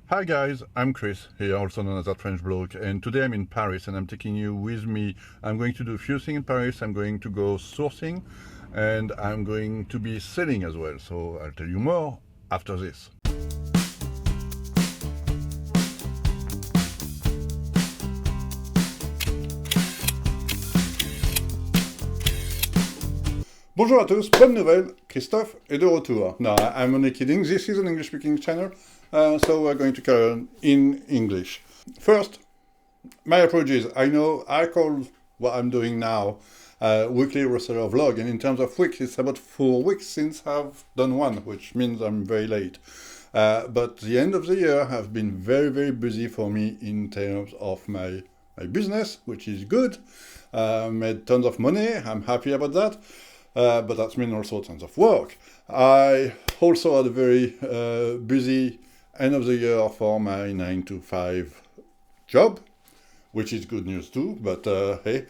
Hi guys, I'm Chris, here also known as that French bloke, and today I'm in Paris and I'm taking you with me. I'm going to do a few things in Paris. I'm going to go sourcing and I'm going to be selling as well, so I'll tell you more after this. Bonjour à tous, bonne nouvelle, Christophe est de retour. No, I'm only kidding, this is an English speaking channel, so we're going to carry on in English. First, my apologies, I know I call what I'm doing now weekly reseller vlog, and in terms of weeks, it's about 4 weeks since I've done one, which means I'm very late. But the end of the year have been very busy for me in terms of my business, which is good. Made tons of money, I'm happy about that. But that's mean also tons of work. I also had a very busy end of the year for my 9-to-5 job, which is good news too, but hey.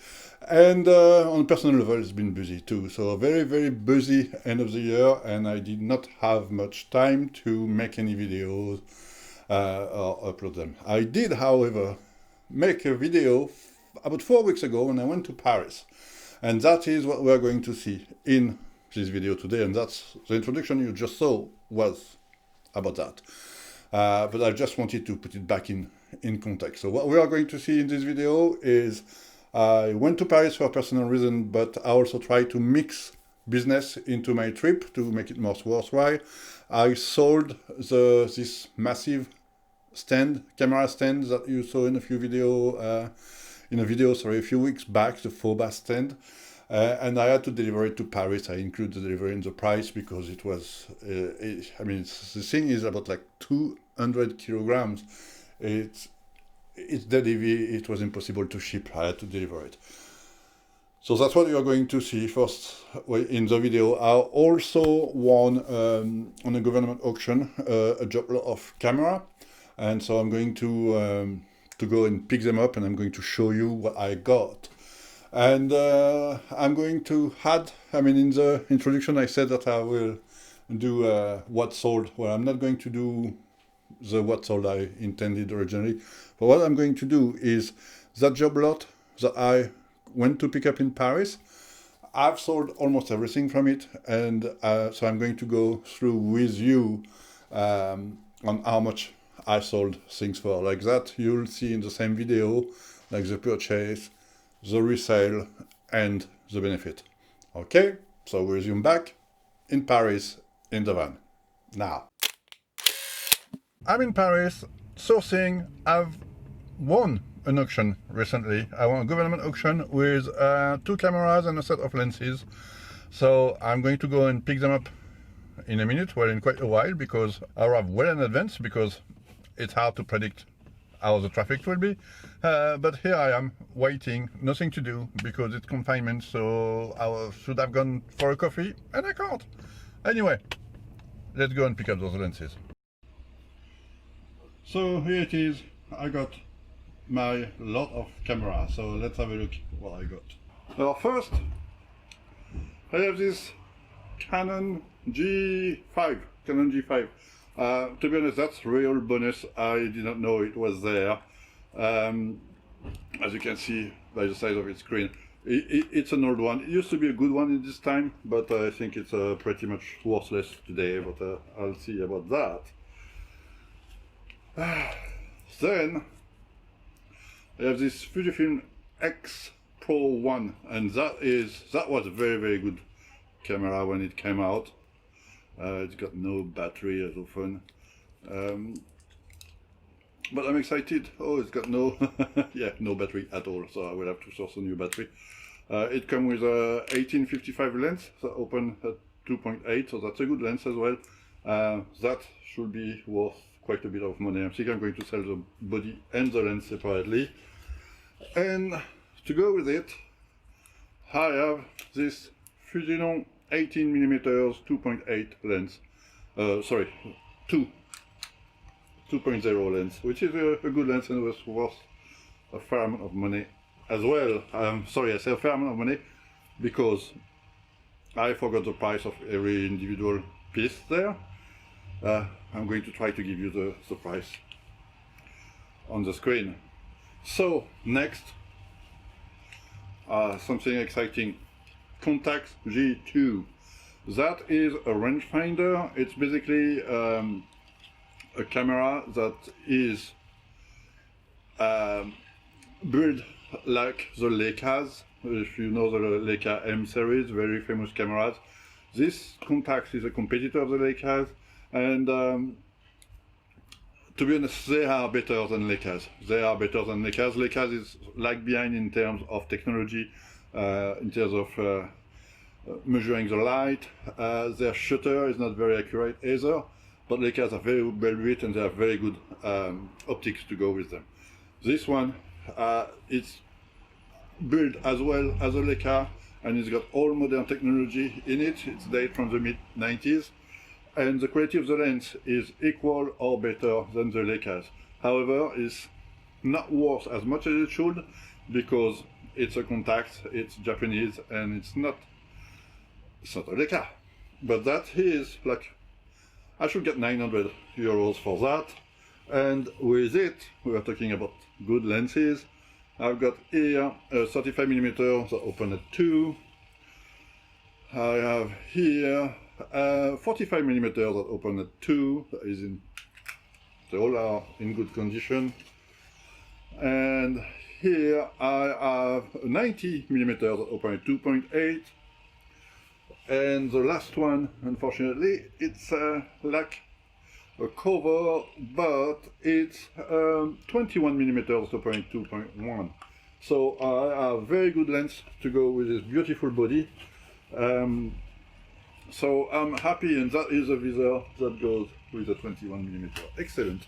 And on a personal level, it's been busy too. So a very busy end of the year, and I did not have much time to make any videos or upload them. I did, however, make a video about 4 weeks ago when I went to Paris. And that is what we're going to see in this video today, and that's the introduction you just saw was about that. But I just wanted to put it back in context. So what we are going to see in this video is I went to Paris for a personal reason, but I also tried to mix business into my trip to make it more worthwhile. I sold this massive camera stand that you saw in a few video. A few weeks back, the Foba stand, and I had to deliver it to Paris. I include the delivery in the price because it was, the thing is about like 200 kilograms. It's dead heavy. It was impossible to ship. I had to deliver it. So that's what you are going to see first in the video. I also won on a government auction a job lot of camera, and so I'm going to go and pick them up, and I'm going to show you what I got. And I'm going to add, in the introduction I said that I will do what sold. Well, I'm not going to do the what sold I intended originally, but what I'm going to do is that job lot that I went to pick up in Paris, I've sold almost everything from it, and so I'm going to go through with you on how much I sold things for. Like that you'll see in the same video, like the purchase, the resale, and the benefit. Okay, so we resume back in Paris in the van. Now, I'm in Paris sourcing. I've won an auction recently. I won a government auction with 2 cameras and a set of lenses. So I'm going to go and pick them up in a minute, well, in quite a while, because I arrive well in advance, because it's hard to predict how the traffic will be. But here I am, waiting, nothing to do, because it's confinement, so I should have gone for a coffee, and I can't. Anyway, let's go and pick up those lenses. So here it is, I got my lot of cameras, so let's have a look what I got. Well, first, I have this Canon G5. To be honest, that's real bonus. I did not know it was there. As you can see by the size of its screen, it's an old one. It used to be a good one in this time, but I think it's pretty much worthless today, but I'll see about that. Then I have this Fujifilm X Pro 1, and that was a very good camera when it came out. It's got no battery as often, but I'm excited. Oh, it's got no no battery at all, so I will have to source a new battery. It comes with a 1855 lens that open at 2.8, so that's a good lens as well. That should be worth quite a bit of money. I think I'm going to sell the body and the lens separately. And to go with it, I have this Fusion 18mm 2.8 lens, 2.0 lens, which is a good lens and was worth a fair amount of money as well. Sorry, I say a fair amount of money because I forgot the price of every individual piece there. I'm going to try to give you the price on the screen. So next, something exciting, Contax G2. That is a rangefinder. It's basically a camera that is built like the Leicas. If you know the Leica M series, very famous cameras. This Contax is a competitor of the Leicas, and to be honest, they are better than Leicas. They are better than Leicas. Leicas is lag behind in terms of technology, in terms of measuring the light. Their shutter is not very accurate either, but Leicas are very well built and they have very good optics to go with them. This one is built as well as a Leica, and it's got all modern technology in it. It's dated from the mid-90s, and the quality of the lens is equal or better than the Leicas. However, it's not worth as much as it should because it's a Contax, it's Japanese, and it's not a Leica. But that is like, I should get 900 euros for that. And with it, we are talking about good lenses. I've got here a 35mm that open at 2. I have here 45mm that open at 2. That is in, they all are in good condition. And here I have a 90mm that open at 2.8. And the last one, unfortunately, it's like a cover, but it's 21mm to 2.1. So I have very good lens to go with this beautiful body. So I'm happy, and that is a visor that goes with the 21mm. Excellent.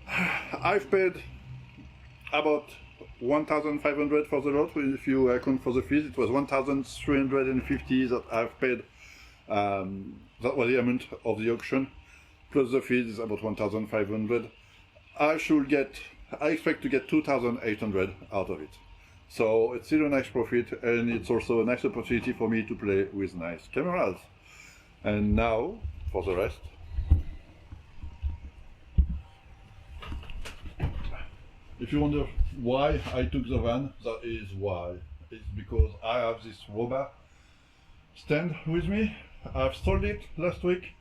I've paid about 1,500 for the lot. If you account for the fees, it was 1,350 that I've paid. That was the amount of the auction, plus the fees is about 1,500. I expect to get 2,800 out of it. So it's still a nice profit, and it's also a nice opportunity for me to play with nice cameras. And now, for the rest. If you wonder why I took the van, that is why. It's because I have this Roba stand with me. I've sold it last week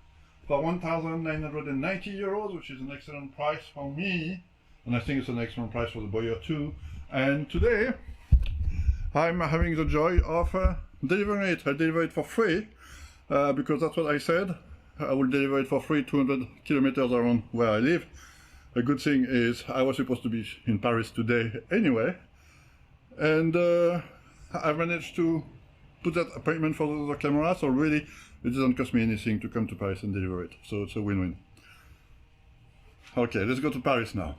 for 1,990 euros, which is an excellent price for me, and I think it's an excellent price for the buyer too. And today I'm having the joy of delivering it. I deliver it for free because that's what I said. I will deliver it for free 200 kilometers around where I live. A good thing is I was supposed to be in Paris today anyway, and I managed to put that appointment for the camera, so really it doesn't cost me anything to come to Paris and deliver it, so it's a win-win. Okay, let's go to Paris now.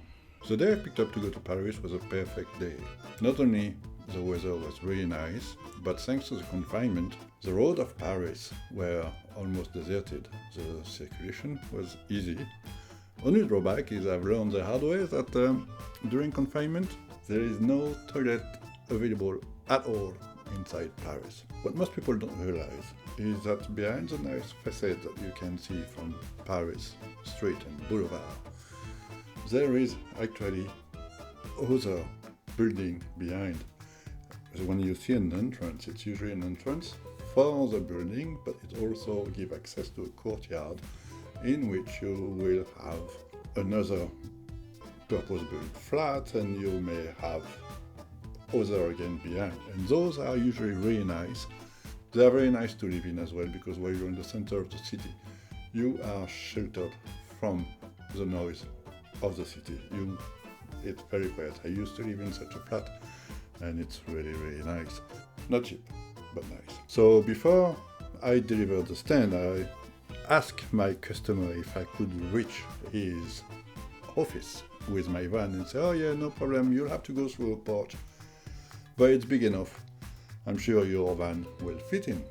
The day I picked up to go to Paris was a perfect day. Not only the weather was really nice, but thanks to the confinement, the roads of Paris were almost deserted. The circulation was easy. Only drawback is I've learned the hard way that during confinement there is no toilet available at all inside Paris. What most people don't realize is that behind the nice facade that you can see from Paris street and boulevard, there is actually other building behind. So when you see an entrance, it's usually an entrance for the building, but it also gives access to a courtyard in which you will have another purpose-built flat, and you may have other again behind. And those are usually really nice. They are very nice to live in as well, because while you're in the center of the city, you are sheltered from the noise of the city. It's very quiet. I used to live in such a flat, and it's really, really nice. Not cheap, but nice. So before I delivered the stand, I asked my customer if I could reach his office with my van and say, oh yeah, no problem, you'll have to go through a porch, but it's big enough. I'm sure your van will fit in.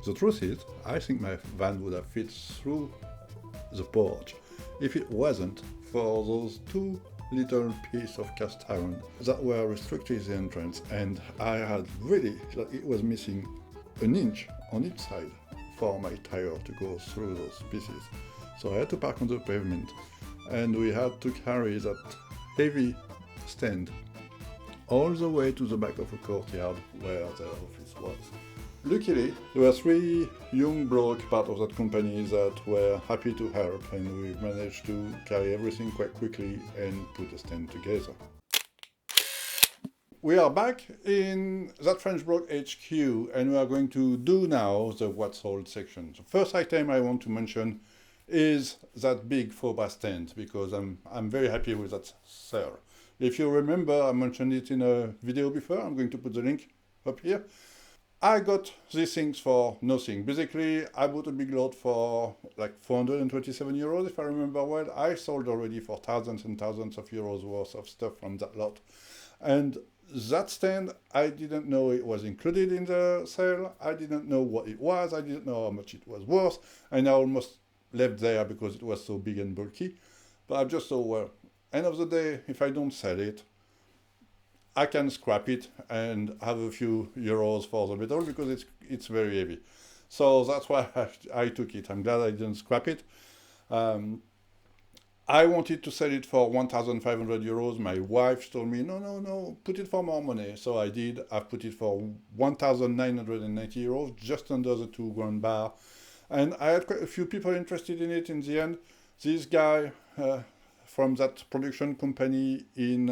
The truth is, I think my van would have fit through the porch if it wasn't for those two little pieces of cast iron that were restricting the entrance, and I had really, like, it was missing an inch on each side for my tire to go through those pieces. So I had to park on the pavement, and we had to carry that heavy stand all the way to the back of a courtyard where their office was. Luckily, there were 3 young blokes part of that company that were happy to help, and we managed to carry everything quite quickly and put a stand together. We are back in that French block HQ, and we are going to do now the what's sold section. The first item I want to mention is that big faux bas stand, because I'm very happy with that sale. If you remember, I mentioned it in a video before. I'm going to put the link up here. I got these things for nothing. Basically, I bought a big lot for like 427 euros, if I remember well. I sold already for thousands and thousands of euros worth of stuff from that lot. And that stand, I didn't know it was included in the sale. I didn't know what it was. I didn't know how much it was worth. And I almost left there because it was so big and bulky. But I just thought, well, end of the day, if I don't sell it, I can scrap it and have a few euros for the metal because it's very heavy. So that's why I took it. I'm glad I didn't scrap it. I wanted to sell it for 1,500 euros. My wife told me, no, put it for more money. So I did. I put it for 1,990 euros, just under the 2 grand bar. And I had quite a few people interested in it in the end. This guy from that production company in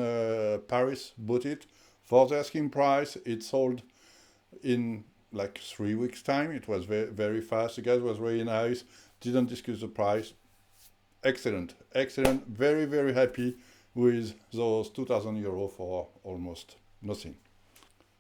Paris bought it for the asking price. It sold in like 3 weeks' time. It was very, very fast. The guy was very nice, didn't discuss the price. Excellent, very, very happy with those 2,000 euros for almost nothing.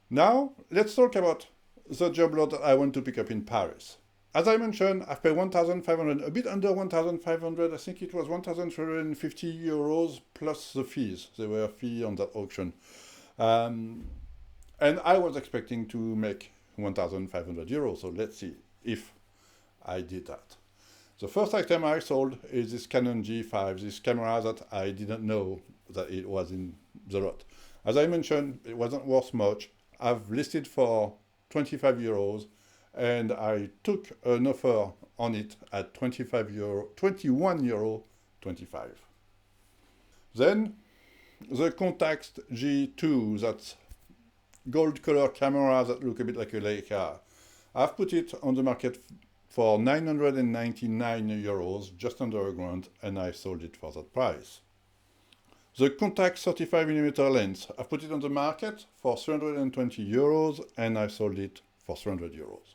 Now, let's talk about the job lot that I want to pick up in Paris. As I mentioned, I've paid 1,500, a bit under 1,500, I think it was 1,350 euros plus the fees. There were a fee on that auction. And I was expecting to make 1,500 euros, so let's see if I did that. The first item I sold is this Canon G5, this camera that I didn't know that it was in the lot. As I mentioned, it wasn't worth much. I've listed for 25 euros. And I took an offer on it at 21 euro 25. Then the Contax G2, that's gold color camera that look a bit like a Leica. I've put it on the market for 999 euros, just under a grand, and I sold it for that price. The Contax 35mm lens, I've put it on the market for 320 euros, and I sold it for 300 euros.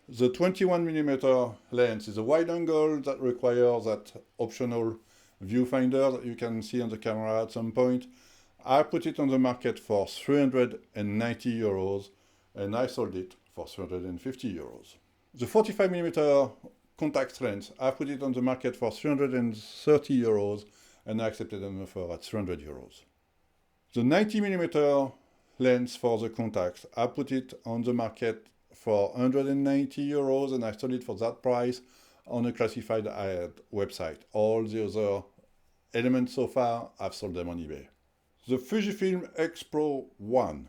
The 21mm lens is a wide angle that requires that optional viewfinder that you can see on the camera at some point. I put it on the market for 390 euros and I sold it for 350 euros. The 45mm Contax lens, I put it on the market for 330 euros and I accepted an offer at 300 euros. The 90mm lens for the Contax, I put it on the market for 190 euros and I sold it for that price on a classified ad website. All the other elements so far, I've sold them on eBay. The Fujifilm X Pro 1,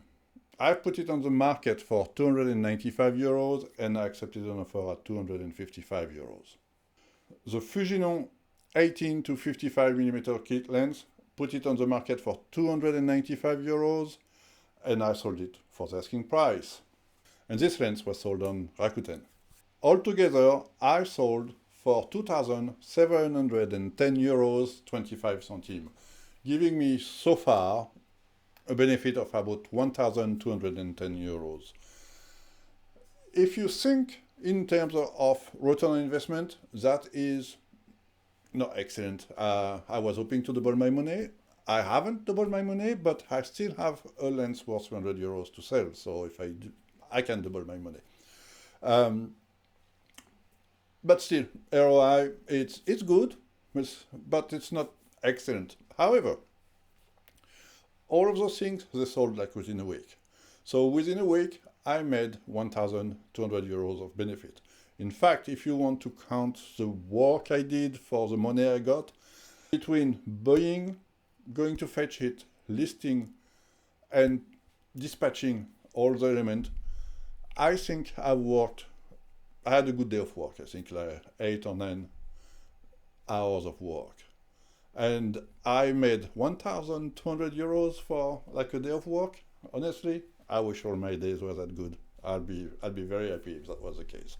I put it on the market for 295 euros and I accepted an offer at 255 euros. The Fujinon 18 to 55mm kit lens, put it on the market for 295 euros and I sold it for the asking price. And this lens was sold on Rakuten. Altogether, I sold for 2,710 euros 25 centimes, giving me so far a benefit of about 1,210 euros. If you think in terms of return on investment, that is not excellent. I was hoping to double my money. I haven't doubled my money, but I still have a lens worth 300 euros to sell. So if I do, I can double my money. But still, ROI, it's good, but it's not excellent. However, all of those things, they sold like within a week. So within a week, I made 1,200 euros of benefit. In fact, if you want to count the work I did for the money I got, between buying, going to fetch it, listing, and dispatching all the elements, I think I had a good day of work. I think like 8 or 9 hours of work. and I made 1,200 euros for like a day of work. Honestly, I wish all my days were that good. I'd be very happy if that was the case.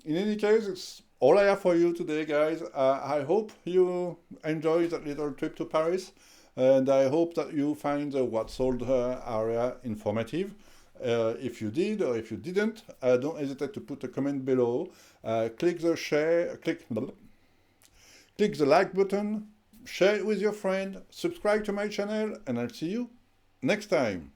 In any case, it's all I have for you today, guys. I hope you enjoyed that little trip to Paris, and I hope that you find the What Sold area informative. If you did or if you didn't, don't hesitate to put a comment below. Click the like button, share it with your friend, subscribe to my channel, and I'll see you next time.